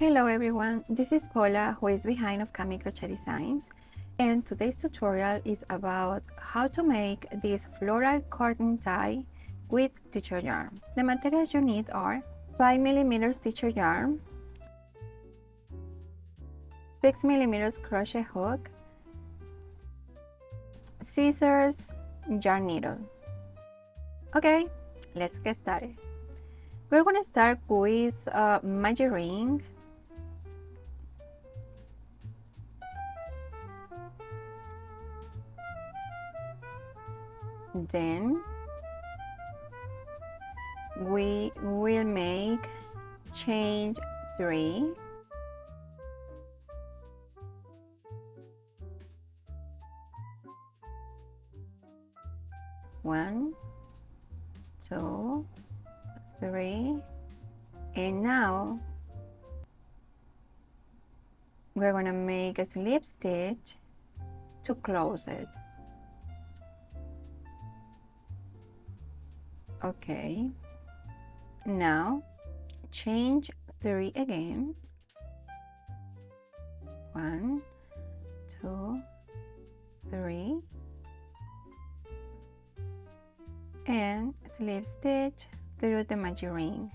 Hello everyone, this is Paula who is behind of Cami Crochet Designs, and today's tutorial is about how to make this floral curtain tie with teacher yarn. The materials you need are 5mm teacher yarn, 6mm crochet hook, scissors, yarn needle. Okay, let's get started. We're going to start with a magic ring. Then we will make chain 3, one, 2, 3, and now we're going to make a slip stitch to close it. Okay, now chain 3 again, 1, 2, 3, and slip stitch through the magic ring.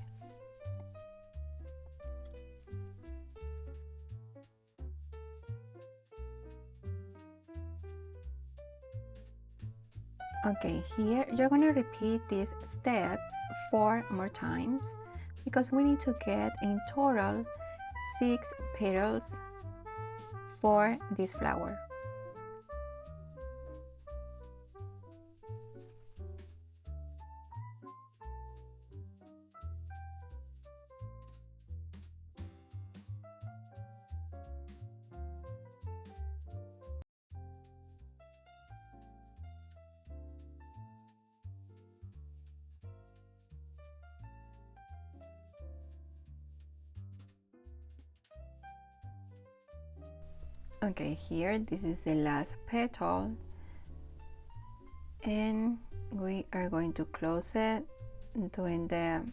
Okay, here you're going to repeat these steps 4 more times because we need to get in total 6 petals for this flower. Okay, here this is the last petal and we are going to close it doing the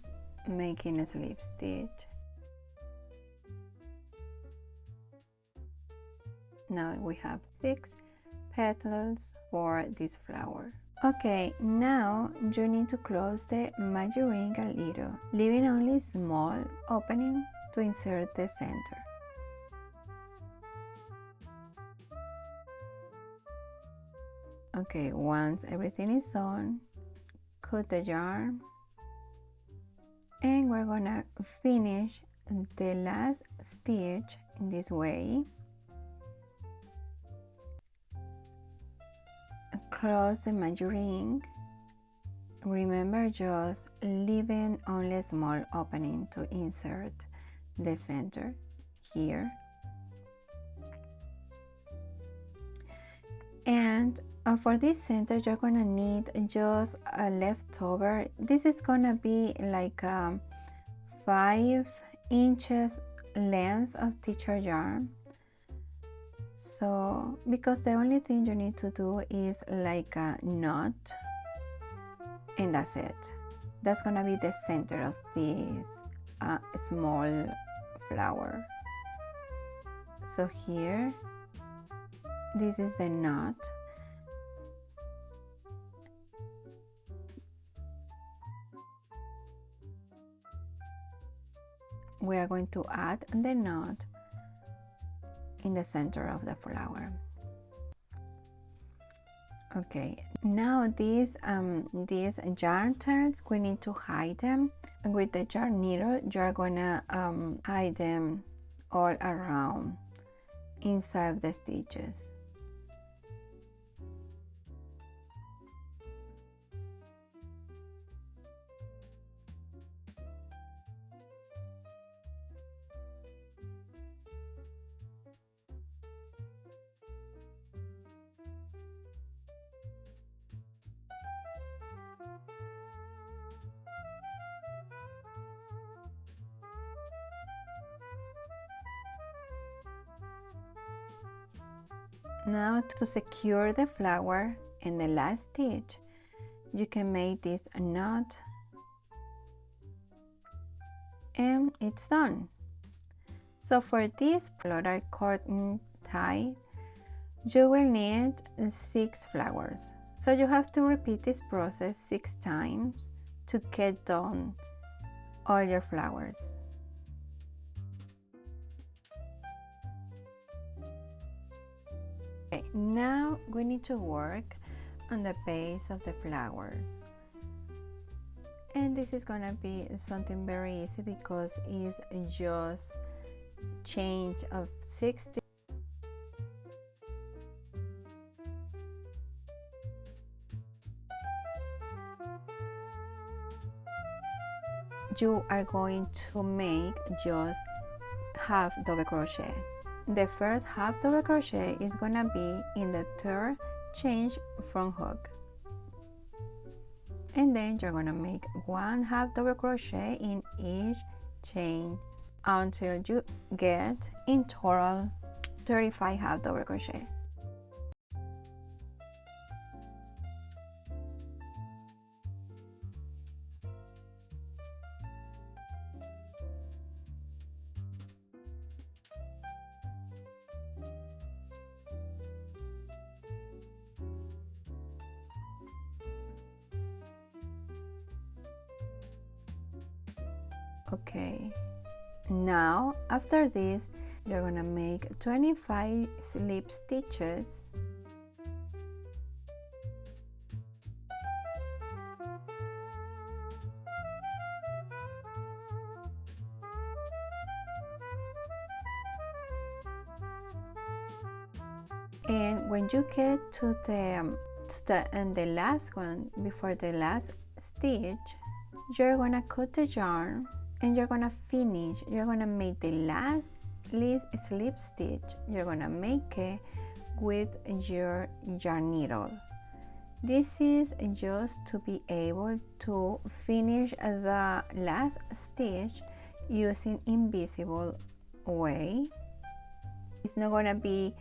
making a slip stitch. Now we have 6 petals for this flower. Okay, now you need to close the magic ring a little, leaving only small opening to insert the center. Okay, once everything is done, cut the yarn and we're gonna finish the last stitch in this way. Close the magic ring. Remember, just leaving only a small opening to insert the center here. And for this center, you're gonna need just a leftover. This is gonna be like 5 inches length of teacher yarn. So, because the only thing you need to do is like a knot, and that's it. That's gonna be the center of this small flower. So here, this is the knot. We are going to add the knot in the center of the flower. Okay, now these yarn tails, we need to hide them. And with the yarn needle, you're gonna hide them all around inside the stitches. Now to secure the flower in the last stitch, you can make this a knot and it's done. So for this floral curtain tie, you will need 6 flowers. So you have to repeat this process 6 times to get done all your flowers. Okay, now we need to work on the base of the flowers. And this is gonna be something very easy because it's just change of 60. You are going to make just half double crochet. The first half double crochet is gonna be in the third chain front hook, and then you're gonna make 1 half double crochet in each chain until you get in total 35 half double crochet. Okay, now after this you're gonna make 25 slip stitches, and when you get to the last one, before the last stitch, you're gonna cut the yarn and you're gonna make the last slip stitch. You're gonna make it with your yarn needle. This is just to be able to finish the last stitch using invisible way. It's not gonna be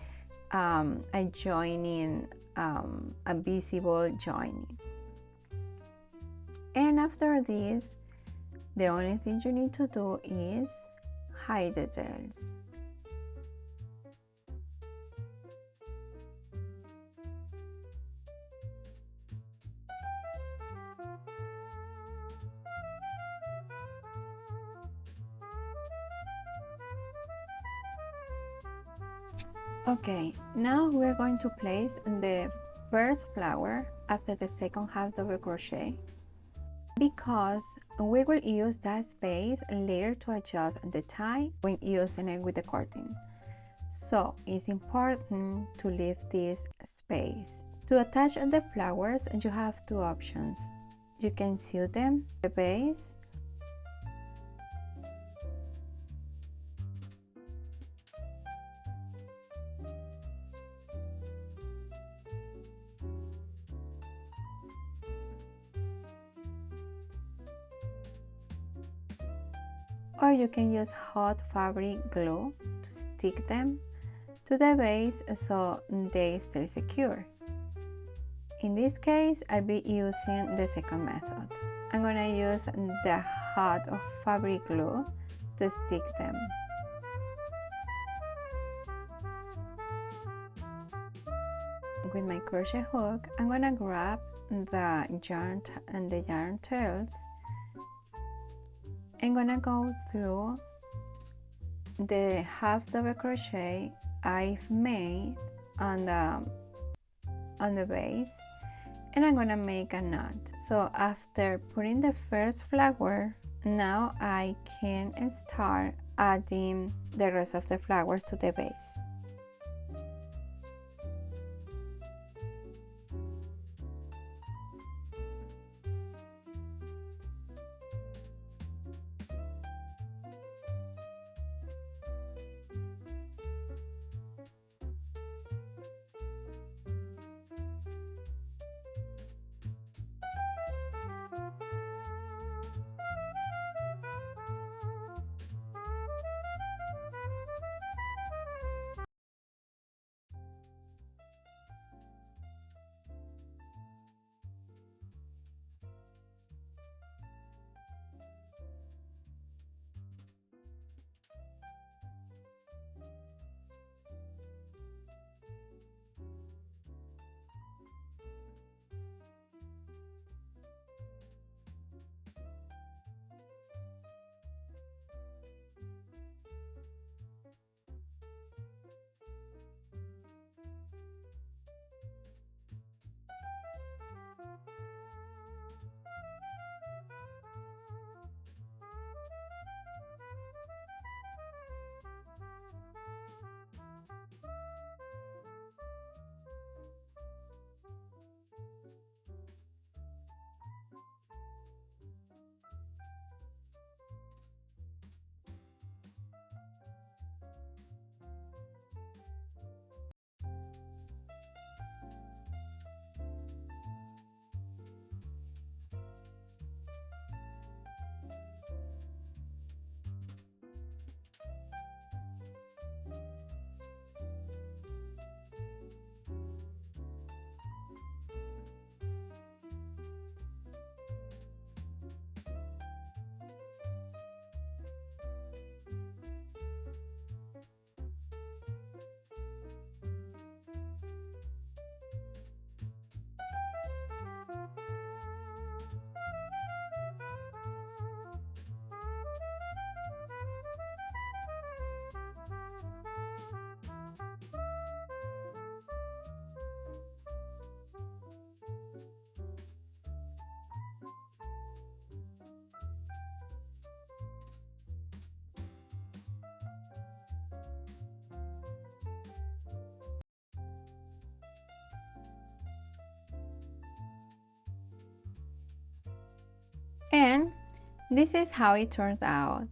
a joining, a visible joining. And after this, the only thing you need to do is hide the tails. Okay, now we're going to place the first flower after the second half double crochet, because we will use that space later to adjust the tie when using it with the curtain. So it's important to leave this space. To attach the flowers, you have 2 options. You can sew them at the base, or you can use hot fabric glue to stick them to the base so they stay secure. In this case, I'll be using the second method. I'm gonna use the hot fabric glue to stick them. With my crochet hook, I'm gonna grab the yarn and the yarn tails. I'm gonna go through the half double crochet I've made on the base, and I'm gonna make a knot. So after putting the first flower, now I can start adding the rest of the flowers to the base. This is how it turns out.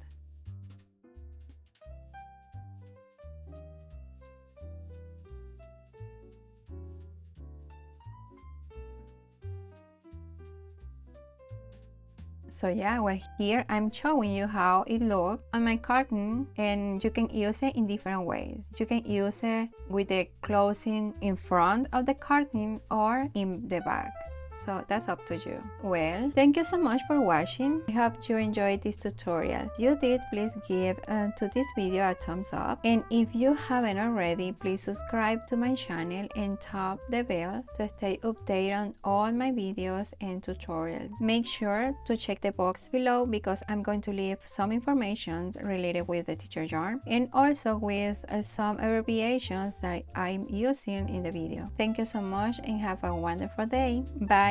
So yeah, well, here I'm showing you how it looks on my carton, and you can use it in different ways. You can use it with the closing in front of the carton or in the back. So that's up to you. Well, thank you so much for watching. I hope you enjoyed this tutorial. If you did, please give to this video a thumbs up, and if you haven't already, please subscribe to my channel and tap the bell to stay updated on all my videos and tutorials. Make sure to check the box below because I'm going to leave some information related with the teacher yarn and also with some abbreviations that I'm using in the video. Thank you so much and have a wonderful day. Bye.